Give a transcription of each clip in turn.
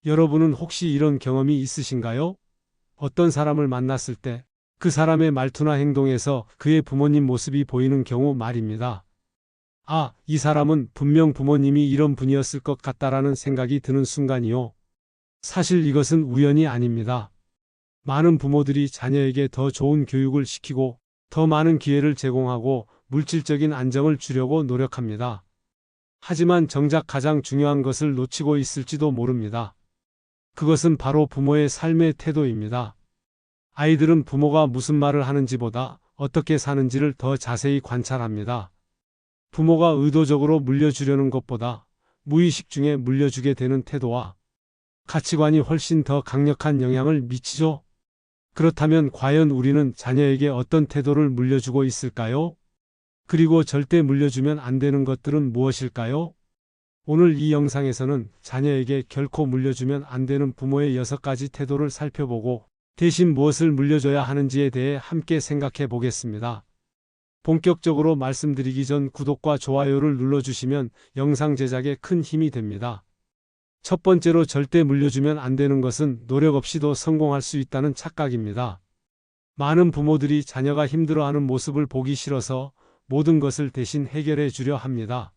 여러분은 혹시 이런 경험이 있으신가요? 어떤 사람을 만났을 때 그 사람의 말투나 행동에서 그의 부모님 모습이 보이는 경우 말입니다. 아, 이 사람은 분명 부모님이 이런 분이었을 것 같다라는 생각이 드는 순간이요. 사실 이것은 우연이 아닙니다. 많은 부모들이 자녀에게 더 좋은 교육을 시키고 더 많은 기회를 제공하고 물질적인 안정을 주려고 노력합니다. 하지만 정작 가장 중요한 것을 놓치고 있을지도 모릅니다. 그것은 바로 부모의 삶의 태도입니다. 아이들은 부모가 무슨 말을 하는지보다 어떻게 사는지를 더 자세히 관찰합니다. 부모가 의도적으로 물려주려는 것보다 무의식 중에 물려주게 되는 태도와 가치관이 훨씬 더 강력한 영향을 미치죠. 그렇다면 과연 우리는 자녀에게 어떤 태도를 물려주고 있을까요? 그리고 절대 물려주면 안 되는 것들은 무엇일까요? 오늘 이 영상에서는 자녀에게 결코 물려주면 안 되는 부모의 6가지 태도를 살펴보고 대신 무엇을 물려줘야 하는지에 대해 함께 생각해 보겠습니다. 본격적으로 말씀드리기 전 구독과 좋아요를 눌러주시면 영상 제작에 큰 힘이 됩니다. 첫 번째로 절대 물려주면 안 되는 것은 노력 없이도 성공할 수 있다는 착각입니다. 많은 부모들이 자녀가 힘들어하는 모습을 보기 싫어서 모든 것을 대신 해결해 주려 합니다.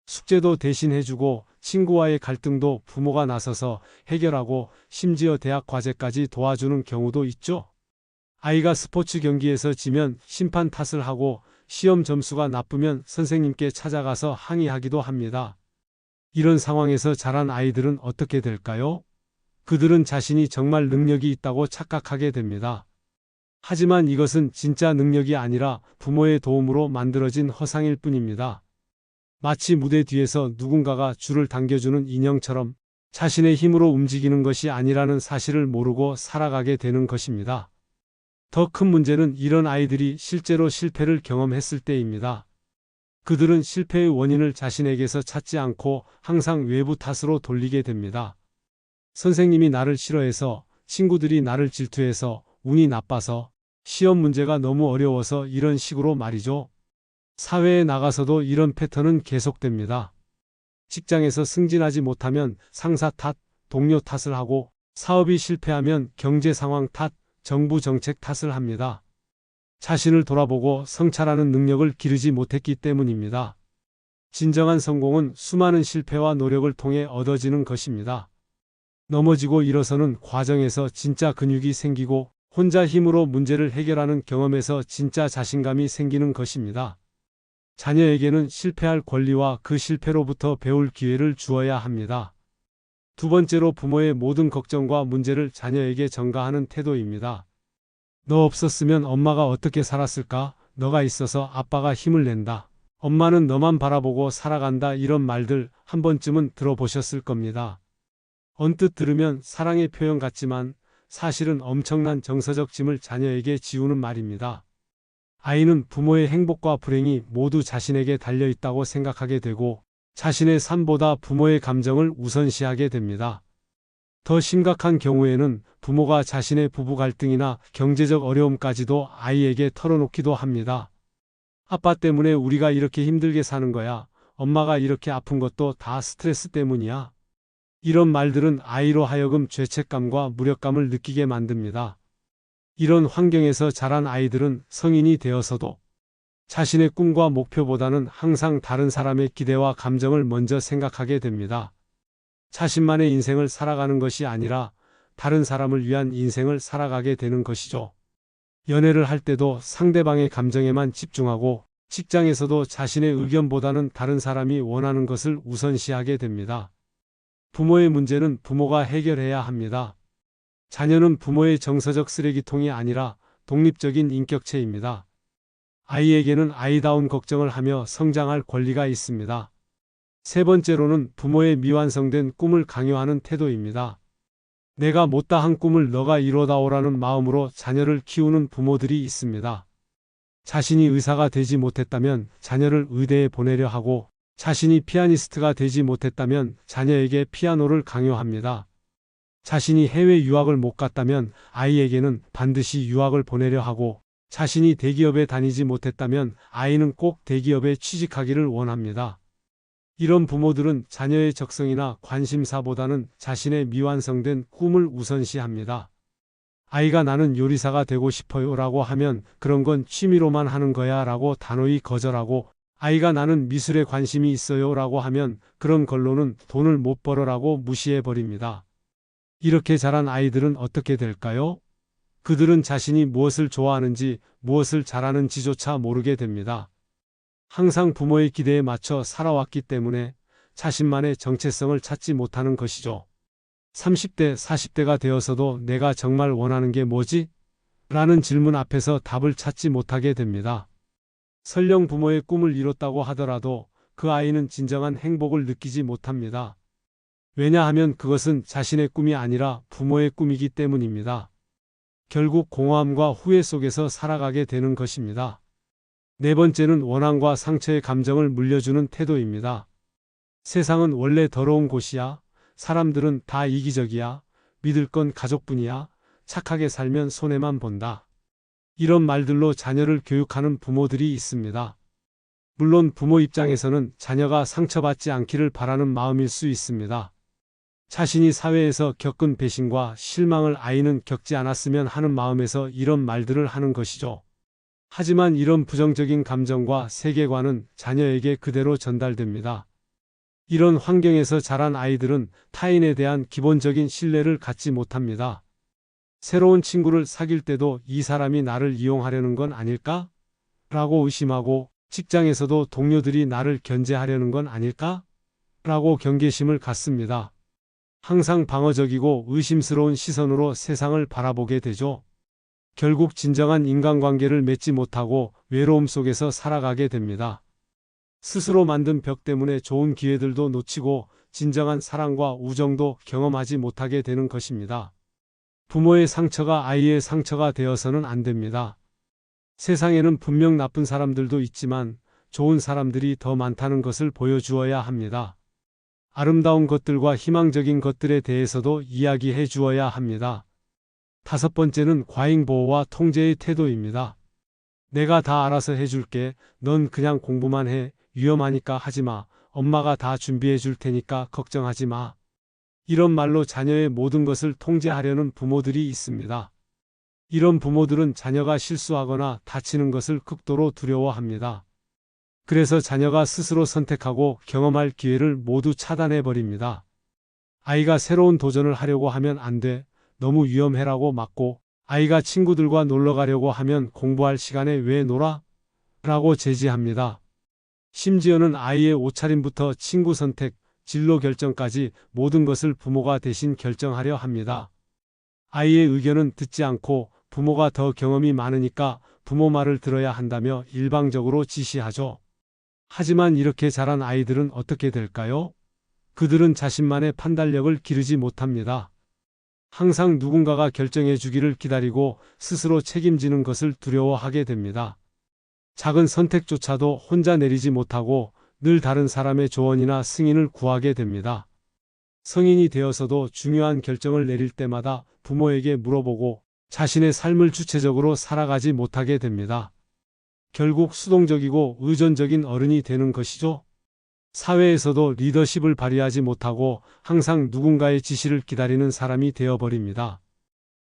숙제도 대신 해주고 친구와의 갈등도 부모가 나서서 해결하고 심지어 대학 과제까지 도와주는 경우도 있죠. 아이가 스포츠 경기에서 지면 심판 탓을 하고 시험 점수가 나쁘면 선생님께 찾아가서 항의하기도 합니다. 이런 상황에서 자란 아이들은 어떻게 될까요? 그들은 자신이 정말 능력이 있다고 착각하게 됩니다. 하지만 이것은 진짜 능력이 아니라 부모의 도움으로 만들어진 허상일 뿐입니다. 마치 무대 뒤에서 누군가가 줄을 당겨주는 인형처럼 자신의 힘으로 움직이는 것이 아니라는 사실을 모르고 살아가게 되는 것입니다. 더 큰 문제는 이런 아이들이 실제로 실패를 경험했을 때입니다. 그들은 실패의 원인을 자신에게서 찾지 않고 항상 외부 탓으로 돌리게 됩니다. 선생님이 나를 싫어해서, 친구들이 나를 질투해서, 운이 나빠서, 시험 문제가 너무 어려워서 이런 식으로 말이죠. 사회에 나가서도 이런 패턴은 계속됩니다. 직장에서 승진하지 못하면 상사 탓, 동료 탓을 하고 사업이 실패하면 경제 상황 탓, 정부 정책 탓을 합니다. 자신을 돌아보고 성찰하는 능력을 기르지 못했기 때문입니다. 진정한 성공은 수많은 실패와 노력을 통해 얻어지는 것입니다. 넘어지고 일어서는 과정에서 진짜 근육이 생기고 혼자 힘으로 문제를 해결하는 경험에서 진짜 자신감이 생기는 것입니다. 자녀에게는 실패할 권리와 그 실패로부터 배울 기회를 주어야 합니다. 두 번째로 부모의 모든 걱정과 문제를 자녀에게 전가하는 태도입니다. 너 없었으면 엄마가 어떻게 살았을까? 너가 있어서 아빠가 힘을 낸다. 엄마는 너만 바라보고 살아간다. 이런 말들 한 번쯤은 들어보셨을 겁니다. 언뜻 들으면 사랑의 표현 같지만 사실은 엄청난 정서적 짐을 자녀에게 지우는 말입니다. 아이는 부모의 행복과 불행이 모두 자신에게 달려있다고 생각하게 되고 자신의 삶보다 부모의 감정을 우선시하게 됩니다. 더 심각한 경우에는 부모가 자신의 부부 갈등이나 경제적 어려움까지도 아이에게 털어놓기도 합니다. 아빠 때문에 우리가 이렇게 힘들게 사는 거야. 엄마가 이렇게 아픈 것도 다 스트레스 때문이야. 이런 말들은 아이로 하여금 죄책감과 무력감을 느끼게 만듭니다. 이런 환경에서 자란 아이들은 성인이 되어서도 자신의 꿈과 목표보다는 항상 다른 사람의 기대와 감정을 먼저 생각하게 됩니다. 자신만의 인생을 살아가는 것이 아니라 다른 사람을 위한 인생을 살아가게 되는 것이죠. 연애를 할 때도 상대방의 감정에만 집중하고 직장에서도 자신의 의견보다는 다른 사람이 원하는 것을 우선시하게 됩니다. 부모의 문제는 부모가 해결해야 합니다. 자녀는 부모의 정서적 쓰레기통이 아니라 독립적인 인격체입니다. 아이에게는 아이다운 걱정을 하며 성장할 권리가 있습니다. 세 번째로는 부모의 미완성된 꿈을 강요하는 태도입니다. 내가 못다한 꿈을 너가 이뤄다오라는 마음으로 자녀를 키우는 부모들이 있습니다. 자신이 의사가 되지 못했다면 자녀를 의대에 보내려 하고 자신이 피아니스트가 되지 못했다면 자녀에게 피아노를 강요합니다. 자신이 해외 유학을 못 갔다면 아이에게는 반드시 유학을 보내려 하고 자신이 대기업에 다니지 못했다면 아이는 꼭 대기업에 취직하기를 원합니다. 이런 부모들은 자녀의 적성이나 관심사보다는 자신의 미완성된 꿈을 우선시합니다. 아이가 나는 요리사가 되고 싶어요 라고 하면 그런 건 취미로만 하는 거야 라고 단호히 거절하고, 아이가 나는 미술에 관심이 있어요 라고 하면 그런 걸로는 돈을 못 벌어 라고 무시해 버립니다. 이렇게 자란 아이들은 어떻게 될까요? 그들은 자신이 무엇을 좋아하는지, 무엇을 잘하는지조차 모르게 됩니다. 항상 부모의 기대에 맞춰 살아왔기 때문에 자신만의 정체성을 찾지 못하는 것이죠. 30대, 40대가 되어서도 내가 정말 원하는 게 뭐지? 라는 질문 앞에서 답을 찾지 못하게 됩니다. 설령 부모의 꿈을 이뤘다고 하더라도 그 아이는 진정한 행복을 느끼지 못합니다. 왜냐하면 그것은 자신의 꿈이 아니라 부모의 꿈이기 때문입니다. 결국 공허함과 후회 속에서 살아가게 되는 것입니다. 네 번째는 원한과 상처의 감정을 물려주는 태도입니다. 세상은 원래 더러운 곳이야. 사람들은 다 이기적이야. 믿을 건 가족뿐이야. 착하게 살면 손해만 본다. 이런 말들로 자녀를 교육하는 부모들이 있습니다. 물론 부모 입장에서는 자녀가 상처받지 않기를 바라는 마음일 수 있습니다. 자신이 사회에서 겪은 배신과 실망을 아이는 겪지 않았으면 하는 마음에서 이런 말들을 하는 것이죠. 하지만 이런 부정적인 감정과 세계관은 자녀에게 그대로 전달됩니다. 이런 환경에서 자란 아이들은 타인에 대한 기본적인 신뢰를 갖지 못합니다. 새로운 친구를 사귈 때도 이 사람이 나를 이용하려는 건 아닐까? 라고 의심하고, 직장에서도 동료들이 나를 견제하려는 건 아닐까? 라고 경계심을 갖습니다. 항상 방어적이고 의심스러운 시선으로 세상을 바라보게 되죠. 결국 진정한 인간관계를 맺지 못하고 외로움 속에서 살아가게 됩니다. 스스로 만든 벽 때문에 좋은 기회들도 놓치고 진정한 사랑과 우정도 경험하지 못하게 되는 것입니다. 부모의 상처가 아이의 상처가 되어서는 안 됩니다. 세상에는 분명 나쁜 사람들도 있지만 좋은 사람들이 더 많다는 것을 보여주어야 합니다. 아름다운 것들과 희망적인 것들에 대해서도 이야기해 주어야 합니다. 다섯 번째는 과잉보호와 통제의 태도입니다. 내가 다 알아서 해줄게. 넌 그냥 공부만 해. 위험하니까 하지 마. 엄마가 다 준비해 줄 테니까 걱정하지 마. 이런 말로 자녀의 모든 것을 통제하려는 부모들이 있습니다. 이런 부모들은 자녀가 실수하거나 다치는 것을 극도로 두려워합니다. 그래서 자녀가 스스로 선택하고 경험할 기회를 모두 차단해 버립니다. 아이가 새로운 도전을 하려고 하면 안 돼. 너무 위험해라고 막고, 아이가 친구들과 놀러 가려고 하면 공부할 시간에 왜 놀아? 라고 제지합니다. 심지어는 아이의 옷차림부터 친구 선택, 진로 결정까지 모든 것을 부모가 대신 결정하려 합니다. 아이의 의견은 듣지 않고 부모가 더 경험이 많으니까 부모 말을 들어야 한다며 일방적으로 지시하죠. 하지만 이렇게 자란 아이들은 어떻게 될까요? 그들은 자신만의 판단력을 기르지 못합니다. 항상 누군가가 결정해 주기를 기다리고 스스로 책임지는 것을 두려워하게 됩니다. 작은 선택조차도 혼자 내리지 못하고 늘 다른 사람의 조언이나 승인을 구하게 됩니다. 성인이 되어서도 중요한 결정을 내릴 때마다 부모에게 물어보고 자신의 삶을 주체적으로 살아가지 못하게 됩니다. 결국 수동적이고 의존적인 어른이 되는 것이죠. 사회에서도 리더십을 발휘하지 못하고 항상 누군가의 지시를 기다리는 사람이 되어버립니다.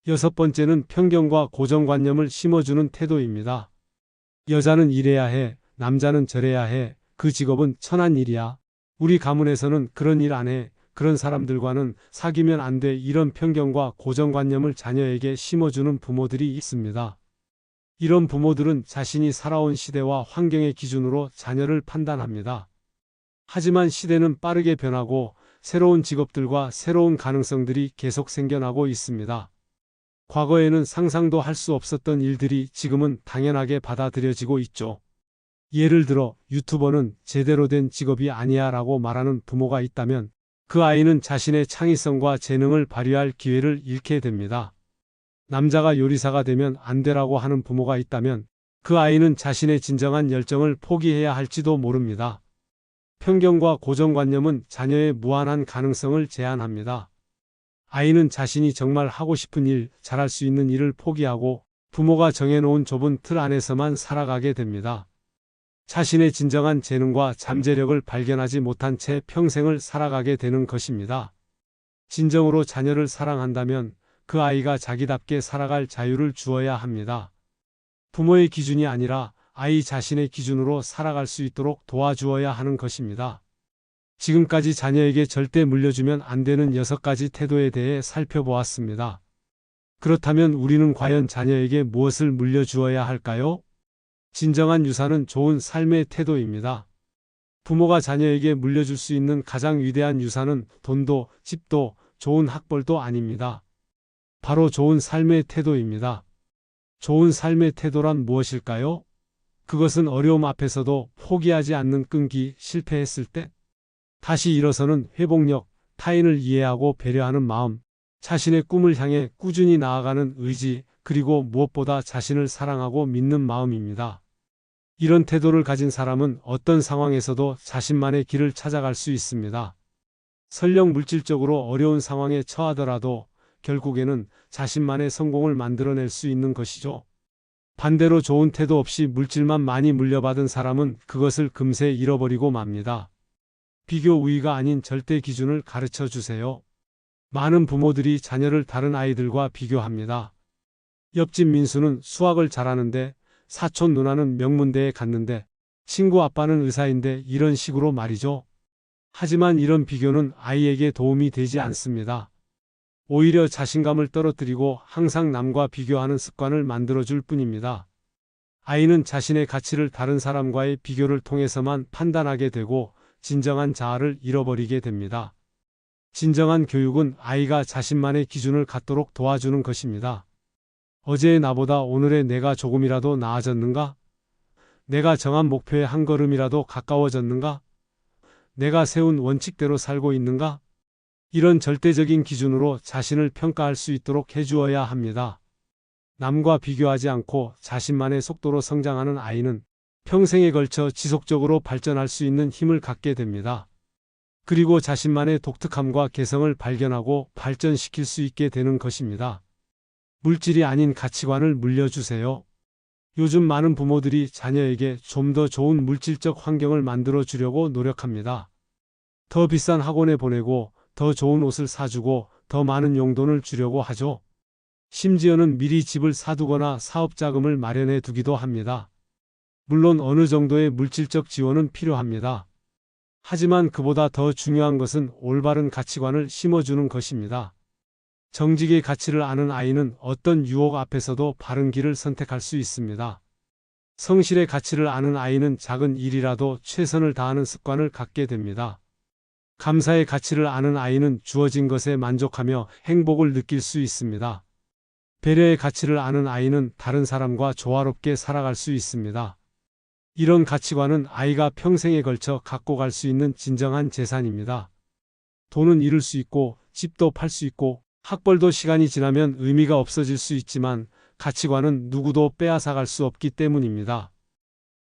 여섯 번째는 편견과 고정관념을 심어주는 태도입니다. 여자는 이래야 해, 남자는 저래야 해, 그 직업은 천한 일이야, 우리 가문에서는 그런 일 안 해, 그런 사람들과는 사귀면 안 돼, 이런 편견과 고정관념을 자녀에게 심어주는 부모들이 있습니다. 이런 부모들은 자신이 살아온 시대와 환경의 기준으로 자녀를 판단합니다. 하지만 시대는 빠르게 변하고 새로운 직업들과 새로운 가능성들이 계속 생겨나고 있습니다. 과거에는 상상도 할 수 없었던 일들이 지금은 당연하게 받아들여지고 있죠. 예를 들어 유튜버는 제대로 된 직업이 아니야 라고 말하는 부모가 있다면 그 아이는 자신의 창의성과 재능을 발휘할 기회를 잃게 됩니다. 남자가 요리사가 되면 안 되라고 하는 부모가 있다면 그 아이는 자신의 진정한 열정을 포기해야 할지도 모릅니다. 편견과 고정관념은 자녀의 무한한 가능성을 제한합니다. 아이는 자신이 정말 하고 싶은 일, 잘할 수 있는 일을 포기하고 부모가 정해놓은 좁은 틀 안에서만 살아가게 됩니다. 자신의 진정한 재능과 잠재력을 발견하지 못한 채 평생을 살아가게 되는 것입니다. 진정으로 자녀를 사랑한다면 그 아이가 자기답게 살아갈 자유를 주어야 합니다. 부모의 기준이 아니라 아이 자신의 기준으로 살아갈 수 있도록 도와주어야 하는 것입니다. 지금까지 자녀에게 절대 물려주면 안 되는 6가지 태도에 대해 살펴보았습니다. 그렇다면 우리는 과연 자녀에게 무엇을 물려주어야 할까요? 진정한 유산은 좋은 삶의 태도입니다. 부모가 자녀에게 물려줄 수 있는 가장 위대한 유산은 돈도, 집도, 좋은 학벌도 아닙니다. 바로 좋은 삶의 태도입니다. 좋은 삶의 태도란 무엇일까요? 그것은 어려움 앞에서도 포기하지 않는 끈기, 실패했을 때 다시 일어서는 회복력, 타인을 이해하고 배려하는 마음, 자신의 꿈을 향해 꾸준히 나아가는 의지, 그리고 무엇보다 자신을 사랑하고 믿는 마음입니다. 이런 태도를 가진 사람은 어떤 상황에서도 자신만의 길을 찾아갈 수 있습니다. 설령 물질적으로 어려운 상황에 처하더라도 결국에는 자신만의 성공을 만들어낼 수 있는 것이죠. 반대로 좋은 태도 없이 물질만 많이 물려받은 사람은 그것을 금세 잃어버리고 맙니다. 비교 우위가 아닌 절대 기준을 가르쳐 주세요. 많은 부모들이 자녀를 다른 아이들과 비교합니다. 옆집 민수는 수학을 잘하는데 사촌 누나는 명문대에 갔는데 친구 아빠는 의사인데 이런 식으로 말이죠. 하지만 이런 비교는 아이에게 도움이 되지 않습니다. 오히려 자신감을 떨어뜨리고 항상 남과 비교하는 습관을 만들어줄 뿐입니다. 아이는 자신의 가치를 다른 사람과의 비교를 통해서만 판단하게 되고 진정한 자아를 잃어버리게 됩니다. 진정한 교육은 아이가 자신만의 기준을 갖도록 도와주는 것입니다. 어제의 나보다 오늘의 내가 조금이라도 나아졌는가? 내가 정한 목표에 한 걸음이라도 가까워졌는가? 내가 세운 원칙대로 살고 있는가? 이런 절대적인 기준으로 자신을 평가할 수 있도록 해주어야 합니다. 남과 비교하지 않고 자신만의 속도로 성장하는 아이는 평생에 걸쳐 지속적으로 발전할 수 있는 힘을 갖게 됩니다. 그리고 자신만의 독특함과 개성을 발견하고 발전시킬 수 있게 되는 것입니다. 물질이 아닌 가치관을 물려주세요. 요즘 많은 부모들이 자녀에게 좀 더 좋은 물질적 환경을 만들어 주려고 노력합니다. 더 비싼 학원에 보내고 더 좋은 옷을 사주고 더 많은 용돈을 주려고 하죠. 심지어는 미리 집을 사두거나 사업 자금을 마련해 두기도 합니다. 물론 어느 정도의 물질적 지원은 필요합니다. 하지만 그보다 더 중요한 것은 올바른 가치관을 심어주는 것입니다. 정직의 가치를 아는 아이는 어떤 유혹 앞에서도 바른 길을 선택할 수 있습니다. 성실의 가치를 아는 아이는 작은 일이라도 최선을 다하는 습관을 갖게 됩니다. 감사의 가치를 아는 아이는 주어진 것에 만족하며 행복을 느낄 수 있습니다. 배려의 가치를 아는 아이는 다른 사람과 조화롭게 살아갈 수 있습니다. 이런 가치관은 아이가 평생에 걸쳐 갖고 갈 수 있는 진정한 재산입니다. 돈은 잃을 수 있고 집도 팔 수 있고 학벌도 시간이 지나면 의미가 없어질 수 있지만 가치관은 누구도 빼앗아갈 수 없기 때문입니다.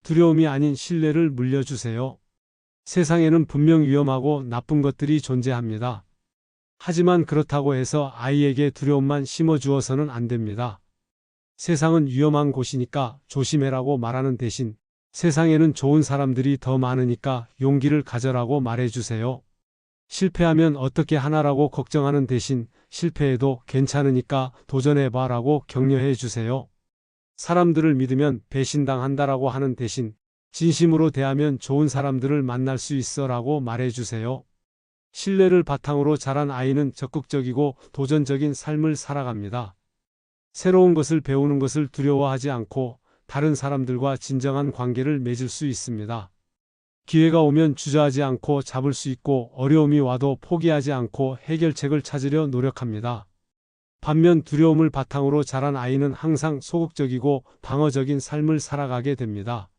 두려움이 아닌 신뢰를 물려주세요. 세상에는 분명 위험하고 나쁜 것들이 존재합니다. 하지만 그렇다고 해서 아이에게 두려움만 심어주어서는 안 됩니다. 세상은 위험한 곳이니까 조심해라고 말하는 대신 세상에는 좋은 사람들이 더 많으니까 용기를 가져라고 말해주세요. 실패하면 어떻게 하나라고 걱정하는 대신 실패해도 괜찮으니까 도전해봐라고 격려해 주세요. 사람들을 믿으면 배신당한다라고 하는 대신 진심으로 대하면 좋은 사람들을 만날 수 있어라고 말해주세요. 신뢰를 바탕으로 자란 아이는 적극적이고 도전적인 삶을 살아갑니다. 새로운 것을 배우는 것을 두려워하지 않고 다른 사람들과 진정한 관계를 맺을 수 있습니다. 기회가 오면 주저하지 않고 잡을 수 있고 어려움이 와도 포기하지 않고 해결책을 찾으려 노력합니다. 반면 두려움을 바탕으로 자란 아이는 항상 소극적이고 방어적인 삶을 살아가게 됩니다.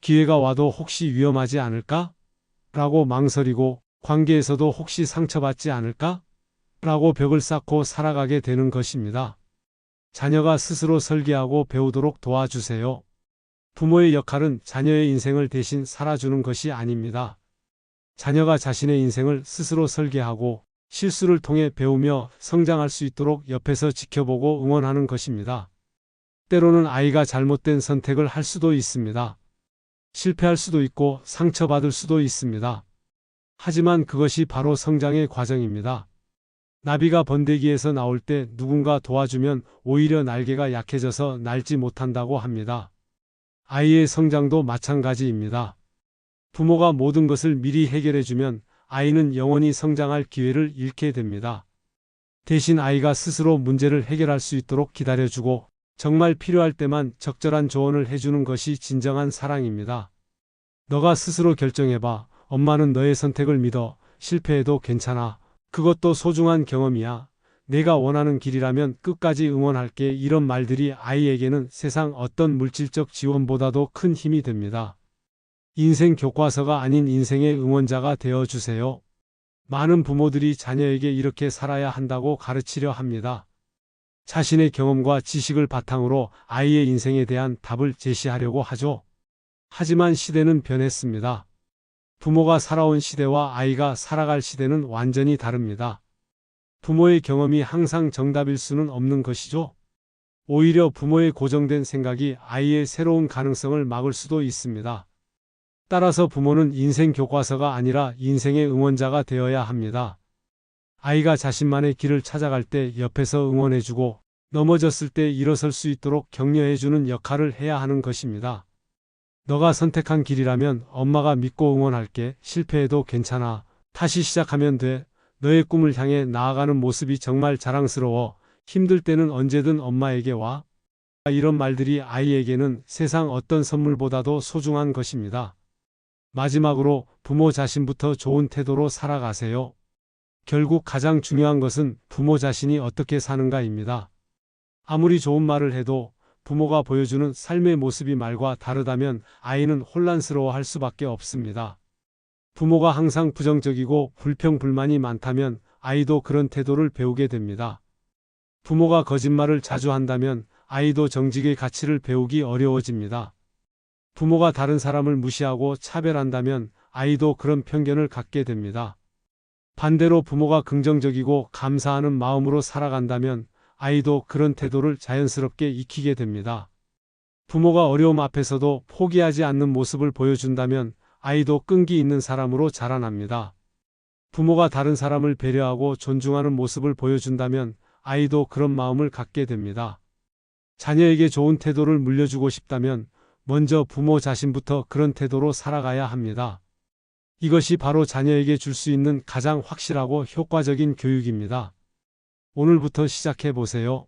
기회가 와도 혹시 위험하지 않을까? 라고 망설이고 관계에서도 혹시 상처받지 않을까? 라고 벽을 쌓고 살아가게 되는 것입니다. 자녀가 스스로 설계하고 배우도록 도와주세요. 부모의 역할은 자녀의 인생을 대신 살아주는 것이 아닙니다. 자녀가 자신의 인생을 스스로 설계하고 실수를 통해 배우며 성장할 수 있도록 옆에서 지켜보고 응원하는 것입니다. 때로는 아이가 잘못된 선택을 할 수도 있습니다. 실패할 수도 있고 상처받을 수도 있습니다. 하지만 그것이 바로 성장의 과정입니다. 나비가 번데기에서 나올 때 누군가 도와주면 오히려 날개가 약해져서 날지 못한다고 합니다. 아이의 성장도 마찬가지입니다. 부모가 모든 것을 미리 해결해주면 아이는 영원히 성장할 기회를 잃게 됩니다. 대신 아이가 스스로 문제를 해결할 수 있도록 기다려주고 정말 필요할 때만 적절한 조언을 해주는 것이 진정한 사랑입니다. 너가 스스로 결정해봐. 엄마는 너의 선택을 믿어. 실패해도 괜찮아. 그것도 소중한 경험이야. 내가 원하는 길이라면 끝까지 응원할게. 이런 말들이 아이에게는 세상 어떤 물질적 지원보다도 큰 힘이 됩니다. 인생 교과서가 아닌 인생의 응원자가 되어주세요. 많은 부모들이 자녀에게 이렇게 살아야 한다고 가르치려 합니다. 자신의 경험과 지식을 바탕으로 아이의 인생에 대한 답을 제시하려고 하죠. 하지만 시대는 변했습니다. 부모가 살아온 시대와 아이가 살아갈 시대는 완전히 다릅니다. 부모의 경험이 항상 정답일 수는 없는 것이죠. 오히려 부모의 고정된 생각이 아이의 새로운 가능성을 막을 수도 있습니다. 따라서 부모는 인생 교과서가 아니라 인생의 응원자가 되어야 합니다. 아이가 자신만의 길을 찾아갈 때 옆에서 응원해주고 넘어졌을 때 일어설 수 있도록 격려해주는 역할을 해야 하는 것입니다. 너가 선택한 길이라면 엄마가 믿고 응원할게. 실패해도 괜찮아. 다시 시작하면 돼. 너의 꿈을 향해 나아가는 모습이 정말 자랑스러워. 힘들 때는 언제든 엄마에게 와. 이런 말들이 아이에게는 세상 어떤 선물보다도 소중한 것입니다. 마지막으로 부모 자신부터 좋은 태도로 살아가세요. 결국 가장 중요한 것은 부모 자신이 어떻게 사는가입니다. 아무리 좋은 말을 해도 부모가 보여주는 삶의 모습이 말과 다르다면 아이는 혼란스러워할 수밖에 없습니다. 부모가 항상 부정적이고 불평불만이 많다면 아이도 그런 태도를 배우게 됩니다. 부모가 거짓말을 자주 한다면 아이도 정직의 가치를 배우기 어려워집니다. 부모가 다른 사람을 무시하고 차별한다면 아이도 그런 편견을 갖게 됩니다. 반대로 부모가 긍정적이고 감사하는 마음으로 살아간다면 아이도 그런 태도를 자연스럽게 익히게 됩니다. 부모가 어려움 앞에서도 포기하지 않는 모습을 보여준다면 아이도 끈기 있는 사람으로 자라납니다. 부모가 다른 사람을 배려하고 존중하는 모습을 보여준다면 아이도 그런 마음을 갖게 됩니다. 자녀에게 좋은 태도를 물려주고 싶다면 먼저 부모 자신부터 그런 태도로 살아가야 합니다. 이것이 바로 자녀에게 줄 수 있는 가장 확실하고 효과적인 교육입니다. 오늘부터 시작해 보세요.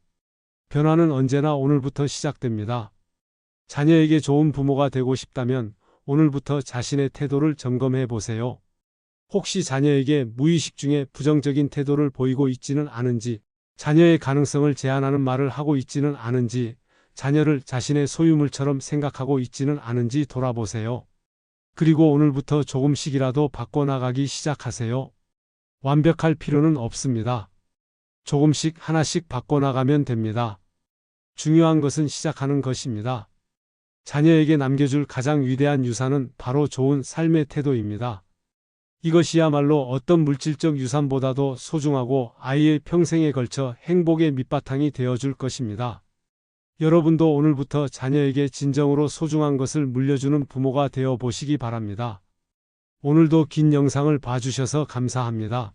변화는 언제나 오늘부터 시작됩니다. 자녀에게 좋은 부모가 되고 싶다면 오늘부터 자신의 태도를 점검해 보세요. 혹시 자녀에게 무의식 중에 부정적인 태도를 보이고 있지는 않은지, 자녀의 가능성을 제한하는 말을 하고 있지는 않은지, 자녀를 자신의 소유물처럼 생각하고 있지는 않은지 돌아보세요. 그리고 오늘부터 조금씩이라도 바꿔나가기 시작하세요. 완벽할 필요는 없습니다. 조금씩 하나씩 바꿔나가면 됩니다. 중요한 것은 시작하는 것입니다. 자녀에게 남겨줄 가장 위대한 유산은 바로 좋은 삶의 태도입니다. 이것이야말로 어떤 물질적 유산보다도 소중하고 아이의 평생에 걸쳐 행복의 밑바탕이 되어줄 것입니다. 여러분도 오늘부터 자녀에게 진정으로 소중한 것을 물려주는 부모가 되어 보시기 바랍니다. 오늘도 긴 영상을 봐주셔서 감사합니다.